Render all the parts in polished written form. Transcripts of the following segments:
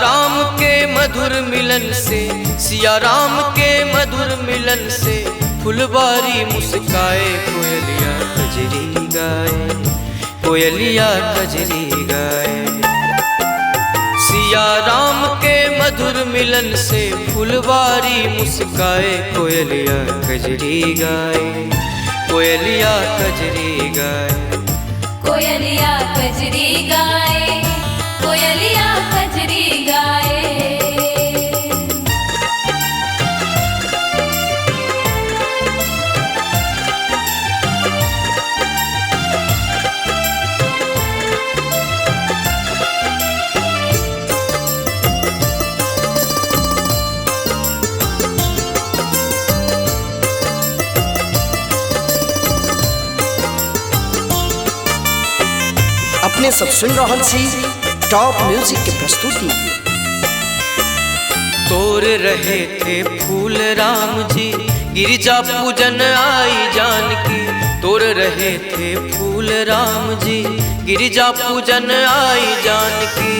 राम के मधुर मिलन से, सिया राम के मधुर मिलन से फुलवारी मुस्काए, कोयलिया कजरी गाए, कोयलिया कजरी गाए। सिया राम के मधुर मिलन से फुलवारी मुस्काए, कोयलिया कजरी गाए, कोयलिया कजरी गाए, कोयलिया कजरी गाए, कोयलिया कजरी गाए। अपने सब सुन रहल छी टॉप म्यूजिक के प्रस्तुति। तोर रहे थे फूल राम जी, गिरिजा पूजन आई जानकी। तोर रहे थे फूल राम जी, गिरिजा पूजन आई जानकी।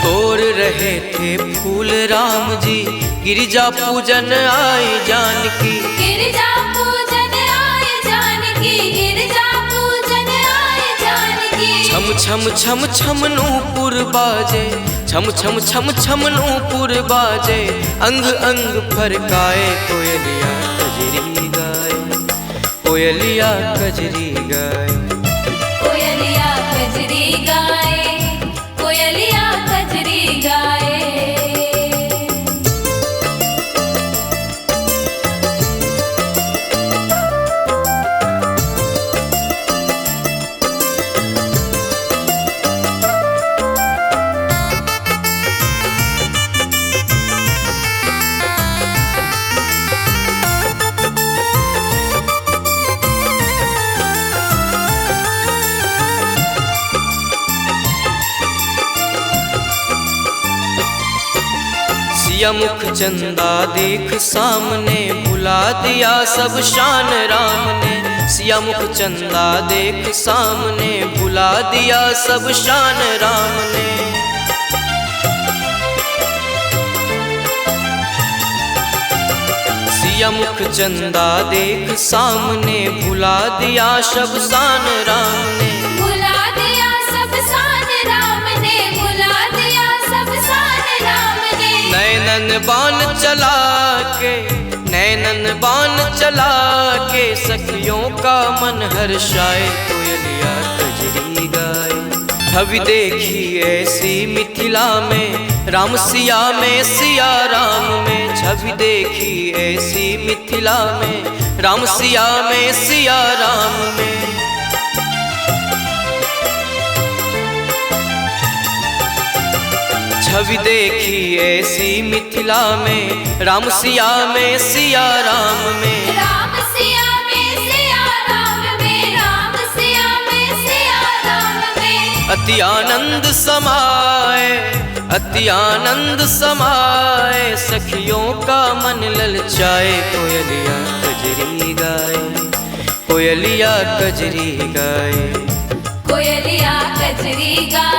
तोर रहे थे फूल राम जी, गिरिजा पूजन आई जानकी। गिरिजा पूजन आए जानकी, गिरिजा पूजन आए जानकी। छम छम छम छम नूपुर बाजे, छम छम छम छम नूपुर बाजे, अंग अंग फरकाए, कोयलिया कजरी गाए, कोयलिया कजरी गाए, कोयलिया कजरी गाए, कोयलिया कजरी गाए। सिया मुख चंदा देख सामने, भुला दिया सब शान राम ने। सिया मुख चंदा देख सामने, भुला दिया सब शान राम ने। सिया मुख चंदा देख सामने, भुला दिया सब शान राम ने। भुला दिया सब शान राम ने, भुला दिया सब शान राम ने। नैनन बाण चला के, नैनन बाण चला के, सखियों का मन हर्षाए, कोयलिया कजरी गाए। छवि देखी ऐसी मिथिला में, राम सिया में, सिया राम में। छवि देखी ऐसी मिथिला में, राम सिया में, सिया राम में। छवि देखी ऐसी मिथिला में, राम सिया में, सिया राम में। राम सिया में, सिया राम में, राम सिया में, सिया राम में। अति आनंद समाए, अति आनंद समाए, सखियों का मन ललचाए, कोयलिया कजरी गाए, कोयलिया कजरी गाए, कोयलिया कजरी गाए।